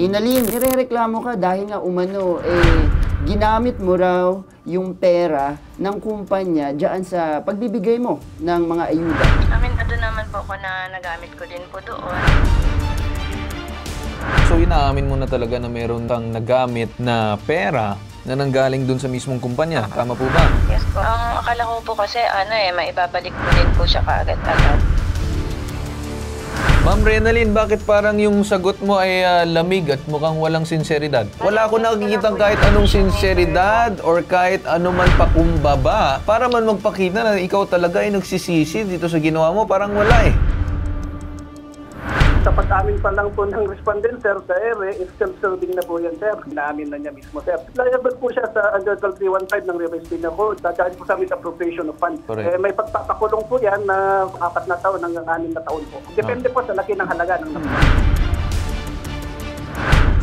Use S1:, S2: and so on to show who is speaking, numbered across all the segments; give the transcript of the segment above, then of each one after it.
S1: Reynalyn, nirereklamo ka dahil nga umano, ginamit mo raw yung pera ng kumpanya dyan sa pagbibigay mo ng mga ayuda.
S2: Aminado naman po ako na nagamit ko din po doon.
S3: So inaamin mo na talaga na meron kang nagamit na pera na nanggaling dun sa mismong kumpanya. Tama po ba?
S2: Yes po. Ang akala ko po kasi maibabalik ko din po siya kaagad-agad.
S3: Ma'am Reynalyn, bakit parang yung sagot mo ay lamig at mukhang walang sinseridad? Wala ako nakikitang kahit anong sinseridad or kahit anuman pakumbaba para man magpakita na ikaw talaga ay nagsisisi dito sa ginawa mo. Parang wala eh.
S4: Sa pag-amin pa lang po ng respondent, sir, sa ere, is self-serving na po yan, sir. Inaamin na niya mismo, sir. Liable po siya sa under 315 ng Revised Penal Code. Dahil po sa amin appropriation of funds. May pagpapakulong po yan na 4 na taon hanggang 6 na taon po. Depende po sa laki ng halaga ng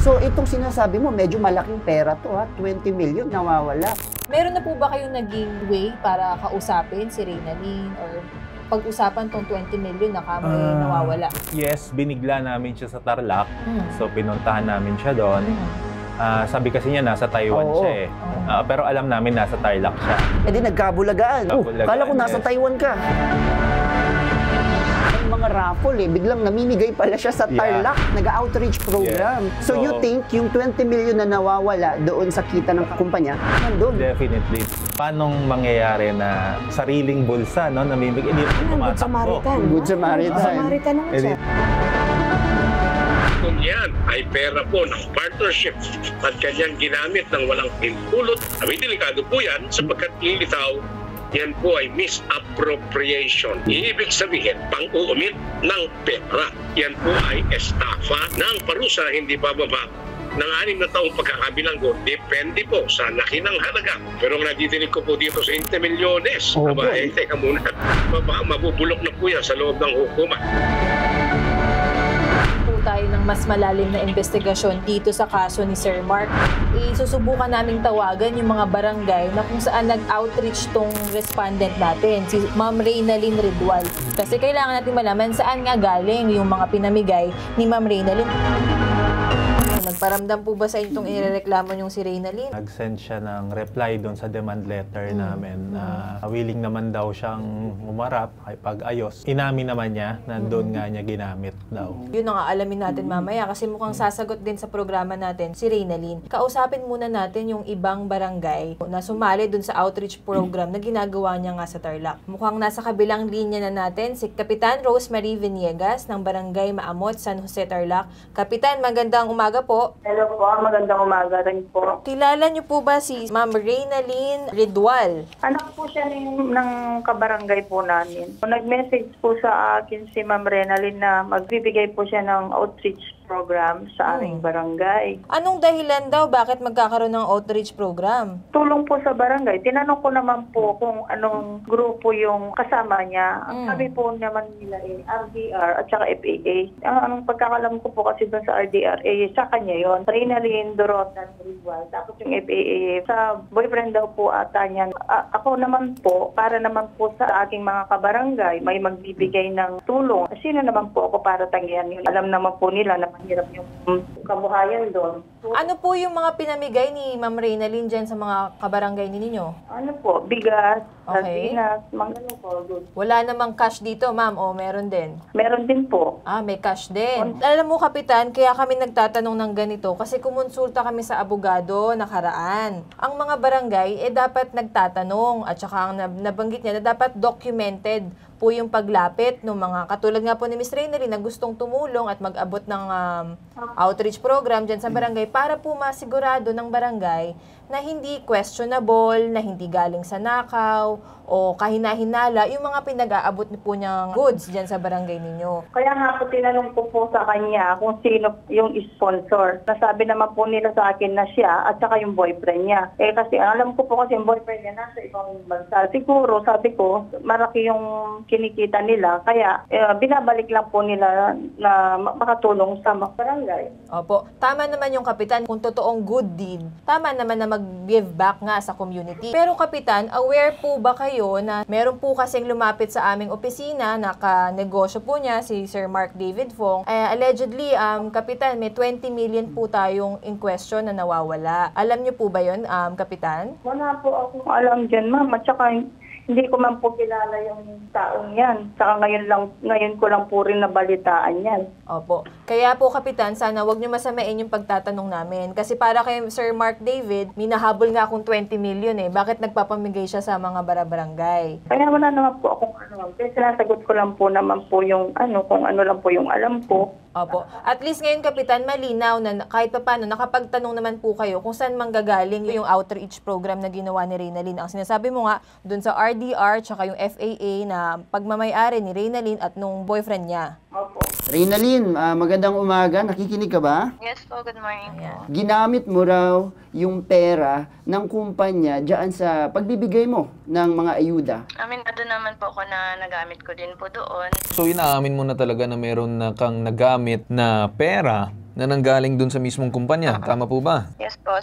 S1: So itong sinasabi mo, medyo malaking pera to ha, 20 million nawawala.
S5: Meron na po ba kayong naging way para kausapin si Reynalyn or pag-usapan tong 20 million na kamo nawawala?
S6: Yes, binigla namin siya sa Tarlac. So pinuntahan namin siya doon. Sabi kasi niya nasa Taiwan siya eh. Pero alam namin nasa Tarlac siya.
S1: Eh di nagkabulagaan. Kala ko nasa Taiwan ka. Mga raffle biglang namimigay pala siya sa Tarlac, nag-outreach program. So you think yung 20 million na nawawala doon sa kita ng kumpanya, nandun?
S6: Definitely. Paano mangyayari na sariling bulsa, no? Namimigay, hindi
S5: Good Samaritan.
S1: Good Samaritan.
S5: Good Samaritan naman siya.
S7: Kung yan ay pera po ng partnership at kanyang ginamit ng walang pintulot, may delikado po yan sapagkat lilitaw yan po ay misappropriation. Ibig sabihin, pang-uumit ng pera. Yan po ay estafa ng parusa hindi bababa ng 6 na taong pagkakabilanggo. Depende po sa laki ng halaga. Pero ang nadidinig ko po dito sa 20 milyones, teka muna, mabubulok na po yan sa loob ng hukuman.
S5: Tayo ng mas malalim na investigasyon dito sa kaso ni Sir Mark. Isusubukan naming tawagan yung mga barangay na kung saan nag-outreach tong respondent natin, si Ma'am Reynalyn Ridwal. Kasi kailangan natin malaman saan nga galing yung mga pinamigay ni Ma'am Reynalyn. Nagparamdam po ba sa inyo itong irereklamo yung si Reynalyn?
S6: Nag-send siya ng reply doon sa demand letter namin na willing naman daw siyang umarap ay pag-ayos. Inamin naman niya na doon nga niya ginamit daw.
S5: Yun ang aalamin natin mamaya kasi mukhang sasagot din sa programa natin si Reynalyn. Kausapin muna natin yung ibang barangay na sumali doon sa outreach program na ginagawa niya nga sa Tarlac. Mukhang nasa kabilang linya na natin si Kapitan Rosemary Viniegas ng Barangay Maamot, San Jose, Tarlac. Kapitan, magandang umaga po.
S8: Hello po, magandang umaga rin po.
S5: Kilala niyo po ba si Ma'am Reynalyn Ridwal?
S8: Anak po siya ng kabarangay po namin. Nag-message po sa akin si Ma'am Reynalyn na magbibigay po siya ng outreach program sa aming barangay.
S5: Anong dahilan daw bakit magkakaroon ng outreach program?
S8: Tulong po sa barangay. Tinanong ko naman po kung anong grupo yung kasama niya. Ang sabi po naman nila RDR at saka FAA. Anong pagkakalam ko po kasi doon sa RDR, sa kanya yon. Reynalyn Dorotan Ridwal. Tapos yung FAA, sa boyfriend daw po ata niyan. Ako naman po, para naman po sa aking mga kabarangay, may magbibigay ng tulong. Sino naman po ako para tanggihan yun? Alam naman po nila na mahirap yung kabuhayan doon. So,
S5: ano po yung mga pinamigay ni Ma'am Reynalyn dyan sa mga kabarangay ninyo?
S8: ano po, bigas,
S5: Okay.
S8: sardinas, mga ganun po. Good.
S5: Wala namang cash dito, ma'am, o meron din?
S8: Meron din po.
S5: May cash din. Alam mo, Kapitan, kaya kami nagtatanong ng ganito kasi kumonsulta kami sa abogado nakaraan. Ang mga barangay, dapat nagtatanong at saka ang nabanggit niya na dapat documented po yung paglapit ng mga katulad nga po ni Miss Reynalyn na gustong tumulong at mag-abot ng outreach program dyan sa barangay para po masigurado ng barangay na hindi questionable, na hindi galing sa nakaw o kahina-hinala yung mga pinag-aabot po niyang goods dyan sa barangay ninyo.
S8: Kaya nga po tinanong ko po sa kanya kung sino yung sponsor. Nasabi naman po nila sa akin na siya at saka yung boyfriend niya. Kasi alam ko po kasi yung boyfriend niya nasa ibang bansa. Siguro, sabi ko, malaki yung kinikita nila. Kaya binabalik lang po nila na makatulong sa mga barangay.
S5: Opo. Tama naman yung Kapitan, kung totoong good deed, tama naman na mag-give back nga sa community. Pero Kapitan, aware po ba kayo na meron po kasing lumapit sa aming opisina, naka-negosyo po niya si Sir Mark David Fong. Allegedly, Kapitan, may 20 million po tayong in question na nawawala. Alam niyo po ba yun, Kapitan?
S8: Wala po akong alam dyan, ma'am. At saka hindi ko man po kilala yung taong yan. Saka ngayon ko lang po rin nabalitaan yan.
S5: Opo. Kaya po, Kapitan, sana wag niyo masamain yung pagtatanong namin. Kasi para kay Sir Mark David, minahabol nga akong 20 million eh. Bakit nagpapamigay siya sa mga barabarangay?
S8: Kaya wala naman po akong ano. Kaya sinasagot ko lang po naman po yung kung ano lang po yung alam ko.
S5: Opo. At least ngayon, Kapitan, malinaw na kahit pa paano, nakapagtanong naman po kayo kung saan manggagaling yung outreach program na ginawa ni Reynalyn. Ang sinasabi mo nga, dun sa RDR, tsaka yung FAA na pagmamayari ni Reynalyn at nung boyfriend niya.
S8: Opo.
S1: Reynalyn, magandang umaga. Nakikinig ka ba?
S2: Yes po, good morning po.
S1: Ginamit mo raw yung pera ng kumpanya dyan sa pagbibigay mo ng mga ayuda.
S2: Aminado naman po ako na nagamit ko din po doon.
S3: So inaamin mo na talaga na meron na kang nagamit na pera na nanggaling dun sa mismong kumpanya. Tama po ba?
S2: Yes po.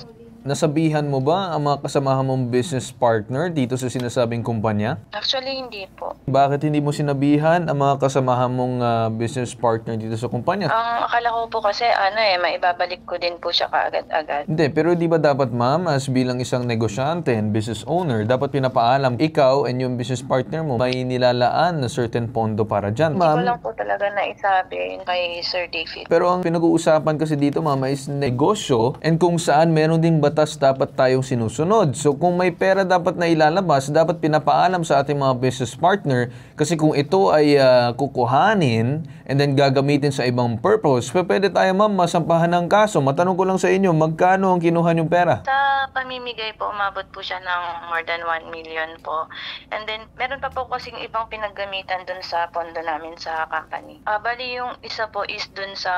S3: Nasabihan mo ba ang mga kasamahan mong business partner dito sa sinasabing kumpanya?
S2: Actually, hindi po.
S3: Bakit hindi mo sinabihan ang mga kasamahan mong business partner dito sa kumpanya?
S2: Ang akala ko po kasi, maibabalik ko din po siya kaagad-agad.
S3: Hindi, pero di ba dapat ma'am, as bilang isang negosyante and business owner, dapat pinapaalam ikaw and yung business partner mo may nilalaan na certain pondo para dyan.
S2: Hindi ko
S3: Ma'am,
S2: lang po talaga naisabi kay Sir David.
S3: pero ang pinag-uusapan kasi dito mama is negosyo and kung saan meron ding batas dapat tayong sinusunod. So kung may pera dapat na ilalabas, dapat pinapaalam sa ating mga business partner kasi kung ito ay kukuhanin and then gagamitin sa ibang purpose, pwede tayo ma'am masampahan ng kaso. Matanong ko lang sa inyo, magkano ang kinuha yung pera?
S2: Sa pamimigay po, umabot po siya ng more than 1 million po. And then, meron pa po kasing ibang pinaggamitan dun sa pondo namin sa company. Bali, yung isa po is dun sa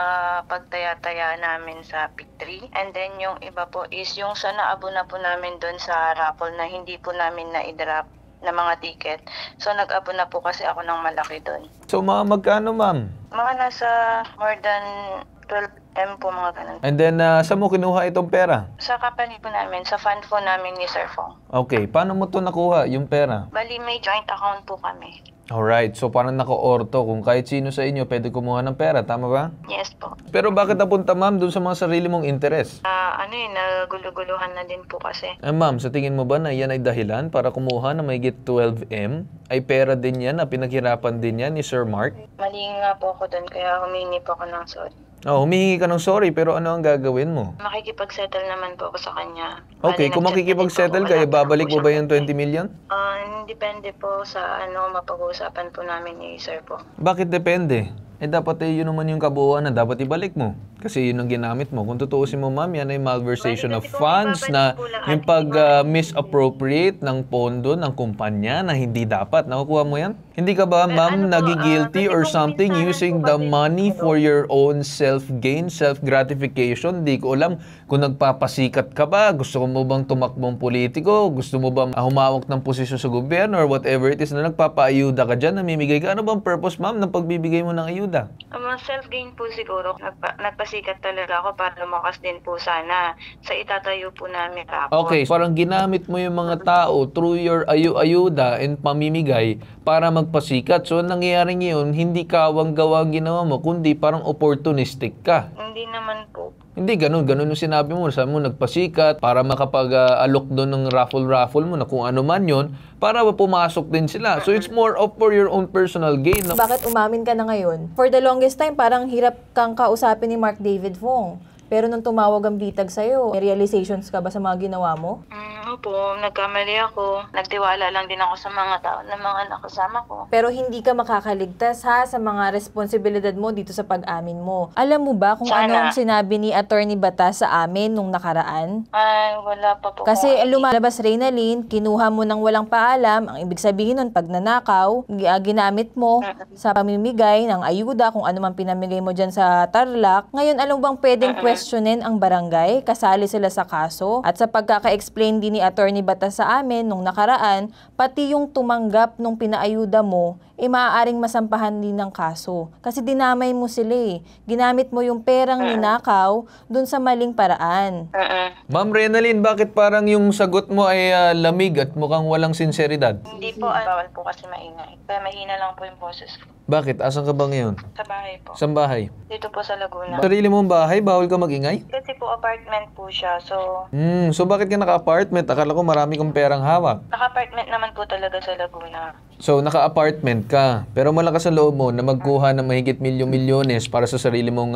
S2: pagtaya-taya namin sa Pick 3. And then, yung iba po is yung sa naabo na po namin dun sa raffle na hindi po namin na-drop na mga ticket. So, nag-abo na po kasi ako ng malaki dun.
S3: So magkano ma'am?
S2: Mga nasa more than 12M po, mga ganun.
S3: And then saan mo kinuha itong pera?
S2: Sa company po namin, sa fund po namin ni Sir Fong.
S3: Okay, paano mo to nakuha yung pera?
S2: Bali, may joint account po kami.
S3: Alright, so parang naka-orto kung kahit sino sa inyo pwede kumuha ng pera, tama ba?
S2: Yes po.
S3: Pero bakit napunta ma'am dun sa mga sarili mong interes?
S2: Naguluhan na din po kasi.
S3: Ma'am, sa tingin mo ba na yan ay dahilan para kumuha na may 12M? Ay pera din yan na pinaghirapan din yan ni Sir Mark?
S2: Mali nga po ako doon, kaya humingi po ako ng sorry.
S3: Humihingi ka ng sorry, pero ano ang gagawin mo?
S2: Makikipag-settle naman po ako sa kanya.
S3: Okay, kung makikipag-settle ka, babalik mo ba yung 20 million?
S2: Depende po sa mapag-uusapan po namin ni Sir po.
S3: Bakit depende? Dapat yun naman yung kabuuan na dapat ibalik mo. Kasi yun ang ginamit mo. Kung tutuusin mo, ma'am, yan ay malversation of funds na yung pag-misappropriate ng pondo ng kumpanya na hindi dapat. Nakukuha mo yan? Hindi ka ba, ma'am, nagigilty or something using the money for your own self-gain, self-gratification? Di ko alam kung nagpapasikat ka ba, gusto mo bang tumakbong politiko, gusto mo bang humawak ng posisyon sa gobyerno or whatever it is na nagpapaayuda ka dyan, namimigay ka. Ano bang purpose, ma'am, ng pagbibigay mo ng ayuda?
S2: Self-gain po siguro. Nagpasikat talaga ako para lumakas din po sana sa itatayo po namin rapor.
S3: Okay, parang ginamit mo yung mga tao through your ayuda and pamimigay para magpasikat. So, nangyayari ngayon, hindi kawang-gawa ang ginawa mo, kundi parang opportunistic ka.
S2: Hindi naman po.
S3: Hindi, ganun yung sinabi mo. Sabi mo, nagpasikat para makapag-alok doon ng raffle mo na kung ano man yun, para pumasok din sila. So, it's more of for your own personal gain.
S5: Bakit umamin ka na ngayon? For the longest time, parang hirap kang kausapin ni Mark David Fong. Pero nung tumawag ang bitag sa'yo, may realizations ka ba sa mga ginawa mo?
S2: Opo, nagkamali ako. Nagtiwala lang din ako sa mga tao na mga nakasama ko.
S5: Pero hindi ka makakaligtas ha sa mga responsibilidad mo dito sa pag-amin mo. Alam mo ba kung ano ang sinabi ni Attorney Batas sa amin nung nakaraan?
S2: Wala pa po.
S5: Kasi lumalabas, Reynalyn, kinuha mo ng walang paalam. Ang ibig sabihin nun, pag nanakaw, ginamit mo sa pamimigay ng ayuda, kung ano man pinamigay mo dyan sa Tarlac. Ngayon, alam bang pwedeng questionin ang barangay? Kasali sila sa kaso? At sa pagkaka-explain din ni ni Attorney Batas sa amin nung nakaraan, pati yung tumanggap nung pinaayuda mo, maaaring masampahan din ng kaso. Kasi dinamay mo sila eh. Ginamit mo yung perang ninakaw dun sa maling paraan.
S3: Ma'am Renalyn, bakit parang yung sagot mo ay lamig at mukhang walang sinseridad?
S2: Hindi po, bawal po kasi maingay. Kaya mahina lang po yung boses ko.
S3: Bakit? Asan ka ba ngayon?
S2: Sa bahay po.
S3: Saan bahay?
S2: Dito po sa Laguna.
S3: Sarili mong bahay? Bawal ka magingay?
S2: Kasi po apartment po siya, so
S3: So bakit ka naka-apartment? Akala ko marami kong perang hawak.
S2: naka-apartment naman po talaga sa Laguna.
S3: So naka-apartment ka, pero malakas ang loob mo na magkuha ng mahigit milyon-milyones para sa sarili mong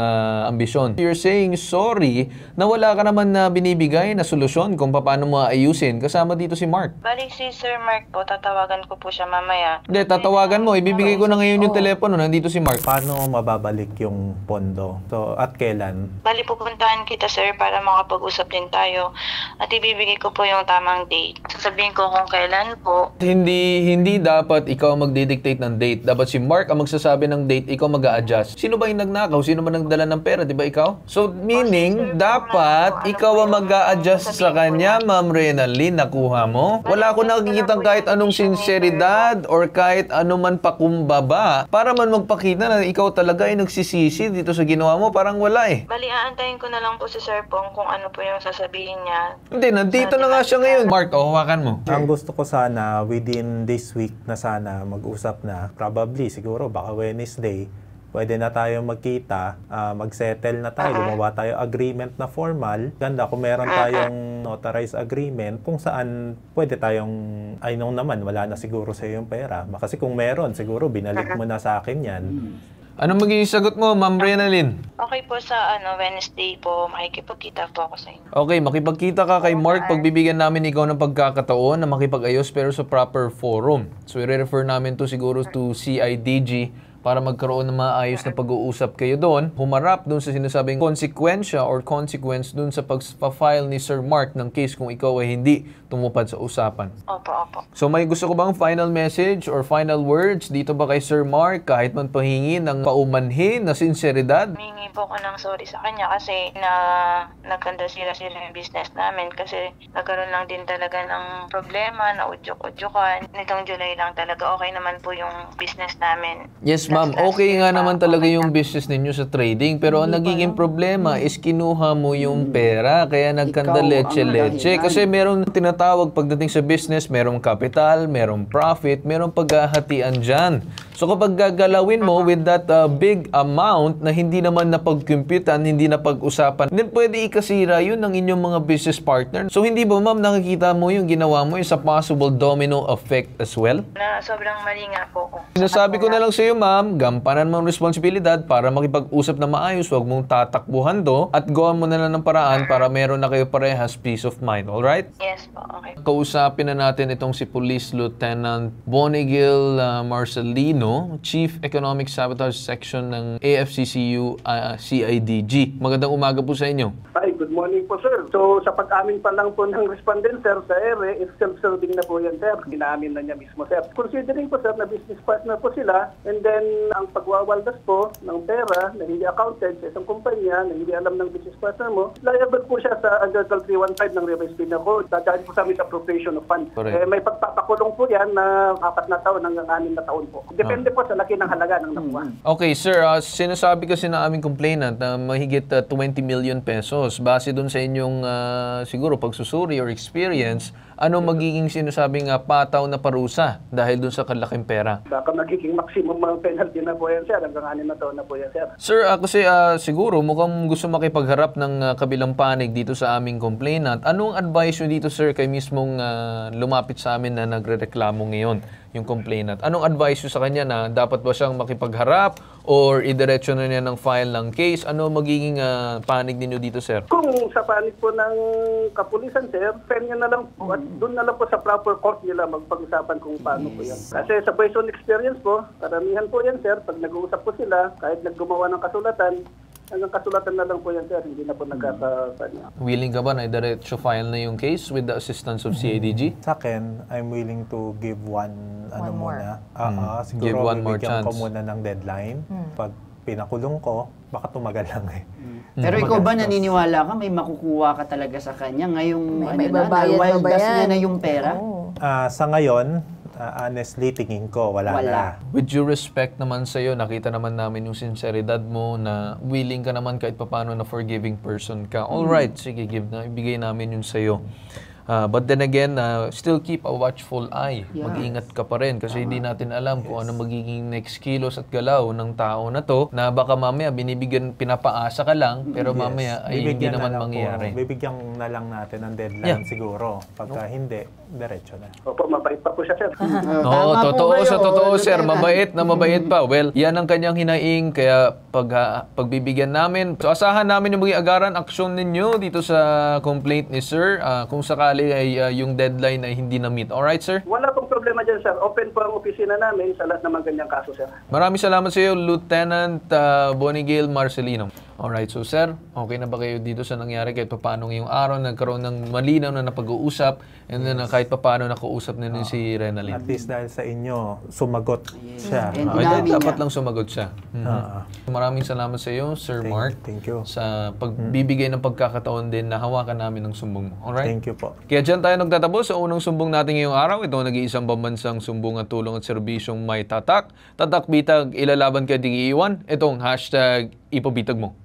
S3: ambisyon. You're saying sorry na wala ka naman na binibigay na solusyon kung paano mo ayusin kasama dito si Mark.
S2: Bali si Sir Mark po, tatawagan ko po siya mamaya.
S3: Hindi, tatawagan mo. Ibibigay ko na ngayon yung telepono. Nandito si Mark.
S6: Paano mababalik yung pondo? So, at kailan?
S2: Bali pupuntahan kita sir para makapag-usap din tayo at ibibigay ko po yung tamang date. Sasabihin ko kung kailan po.
S3: Hindi dapat ikaw magdidictate ng date. Dapat si Mark ang magsasabi ng date, ikaw mag-a-adjust. Sino ba yung nagnakaw? Sino ba nagdala ng pera? Di ba ikaw? So, meaning, dapat ikaw ang mag-a-adjust sa kanya, Ma'am Renalyn, nakuha mo. Wala ko nakikita kahit anong sinseridad or kahit anuman pakumbaba para man magpakita na ikaw talaga ay nagsisisi dito sa ginawa mo. Parang wala eh.
S2: Bali aantayin ko na lang po si Sir Pong kung ano po yung sasabihin niya.
S3: Hindi, nandito na nga siya ngayon. Mark, hawakan mo.
S6: Ang gusto ko sana, within this week na sana mag-usap na, probably, siguro, baka Wednesday, pwede na tayo magkita, mag-settle na tayo, gumawa tayo agreement na formal. Ganda kung meron tayong notarized agreement kung saan pwede tayong, I know naman, wala na siguro sa yung pera. Kasi kung meron, siguro binalik mo na sa akin yan.
S3: Anong magiging sagot mo, Ma'am Renalyn?
S2: Okay po sa Wednesday po, makikipagkita po ako sa inyo.
S3: Okay, makipagkita ka kay Mark. Pagbibigyan namin ikaw ng pagkakataon na makipag-ayos pero sa proper forum. So, i-refer namin to siguro to CIDG para magkaroon ng maayos na pag-uusap kayo doon, humarap doon sa sinasabing konsekwensya or consequence doon sa pag-file ni Sir Mark ng case kung ikaw ay hindi tumupad sa usapan.
S2: Opo.
S3: So may gusto ko bang final message or final words dito ba kay Sir Mark kahit man pahingi ng paumanhin na sinseridad?
S2: Humingi po ako ng sorry sa kanya kasi nagkanda sila yung business namin kasi nagkaroon lang din talaga ng problema na udyok-udyokan. Nitong July lang talaga okay naman po yung business namin.
S3: Yes, ma'am. Okay nga naman talaga yung business ninyo sa trading pero ang nagiging problema is kinuha mo yung pera kaya nagkanda leche-leche. Kasi merong tinatawag pagdating sa business, merong capital, merong profit, merong paghahatian dyan. So kapag gagalawin mo with that big amount na hindi naman napag-computan, hindi napag-usapan, then pwede ikasira yun ng inyong mga business partner. So hindi ba, ma'am, nakikita mo yung ginawa mo is a possible domino effect as well?
S2: Na sobrang mali nga po ko.
S3: Sinasabi ko na lang sa iyo, ma'am, gampanan mo ang responsibilidad para makipag-usap na maayos, huwag mong tatakbuhan do at gawan mo na lang ng paraan para meron na kayo parehas peace of mind, alright?
S2: Yes po, okay.
S3: Kausapin na natin itong si Police Lieutenant Bonigil Marcelino, Chief Economic Sabotage Section ng AFCCU CIDG. Magandang umaga po sa inyo.
S4: Hi, good morning po sir. So sa pag-amin pa lang po ng respondent sir sa ere, is self-serving na po yan sir. Ginaamin na niya mismo sir. Considering po sir na business partner po sila and then ang pagwawaldas po ng pera na hindi accounted sa isang kumpanya na hindi alam ng business partner mo, liable po siya sa under 315 ng Revised Penal Code. Dadaan po sa amin sa appropriation of funds. May pagpapakulong po yan na 4 na taon hanggang 6 na taon po. Depende po sa laki ng halaga ng nakuha.
S3: Okay, sir. Sinasabi kasi na aming complainant na mahigit 20 million pesos. Base dun sa inyong siguro pagsusuri or experience, ano magiging sinasabing pataw na parusa dahil dun sa kalaking pera?
S4: Baka magiging maximum penalty na po yan, sir. Hanggang 6 na taon na po yan, sir.
S3: Sir, kasi siguro mukhang gusto makipagharap ng kabilang panig dito sa aming complainant. Anong advice nyo dito, sir, kay mismong lumapit sa amin na nagrereklamo ngayon, yung complainant? Anong advice nyo sa kanya na dapat ba siyang makipagharap or idiretso na niya ng file ng case? Ano magiging panig ninyo dito, sir?
S4: Kung sa panig po ng kapulisan, sir, send nyo na lang po at doon na lang po sa proper court nila magpag-usapan kung paano po yan. Kasi sa based on experience po, karamihan po yan, sir, pag nag-uusap po sila, kahit naggumawa ng kasulatan, hanggang kasulatan na lang po yan, sir, hindi na po nagkakasanya.
S3: Willing ka ba na idiretso file na yung case with the assistance of CIDG?
S6: Sa akin, I'm willing to give one
S5: more.
S6: muna.
S3: Give
S6: Siguro
S3: one more
S6: bibigyan ko
S3: chance.
S6: muna ng deadline. Pag pinakulong ko, baka tumagal lang eh.
S1: Pero ikaw ba
S6: Magastos.
S1: naniniwala ka may makukuha ka talaga sa kanya ngayong
S5: May
S1: ano na,
S5: babayad
S1: wild
S5: pa ba
S1: gas
S5: yan?
S1: niya na yung pera?
S5: Oo.
S6: Sa ngayon, honestly, tingin ko, wala na.
S3: With due respect naman sa iyo, nakita naman namin yung sinseridad mo na willing ka naman kahit papaano na forgiving person ka. All right, sige, ibigay namin yun sa iyo. But then again, still keep a watchful eye.
S1: Yeah.
S3: Mag-ingat ka pa rin kasi hindi natin alam kung ano magiging next kilos at galaw ng tao na to na baka mamaya pinapaasa ka lang pero mamaya ay hindi
S6: Bibigyan
S3: naman
S6: na lang
S3: mangyayari.
S6: Bibigyan na lang natin ng deadline siguro. Pagka hindi, diretso na.
S4: Opo, mabait pa po siya, sir.
S3: Oo,
S1: Tama po
S3: totoo
S1: kayo,
S3: sa totoo, sir.
S1: Lieutenant.
S3: Mabait pa. Well, yan ang kanyang hinaing. Kaya pagbibigyan namin, so asahan namin yung maging agaran aksyon ninyo dito sa complaint ni sir. Kung sakali ay yung deadline ay hindi na-meet. Alright, sir?
S4: Wala pong problema dyan, sir. Open po ang opisina namin sa lahat ng mga ganyang kaso, sir.
S3: Maraming salamat sa iyo, Lieutenant Bonnie Gail Marcelino. Alright, so sir, okay na ba kayo dito sa nangyari kahit paano ngayong araw nagkaroon ng malinaw na napag-uusap and then kahit paano nakausap na rin si Renalyn?
S6: At least dahil sa inyo, sumagot siya.
S1: And
S3: Ay,
S1: inamin
S3: dapat
S1: niya.
S3: lang sumagot siya. Maraming salamat sa iyo, Sir Mark,
S6: Thank you.
S3: sa pagbibigay ng pagkakataon din na hawakan namin ng sumbong mo. Alright?
S6: Thank you po.
S3: Kaya dyan tayo nagtatapos sa unang sumbong natin ngayong araw. Ito ang nag-iisang pambansang sumbong at tulong at serbisyong may tatak. Tatak bitag, ilalaban ka di iiwan. Itong hashtag ipabitag mo.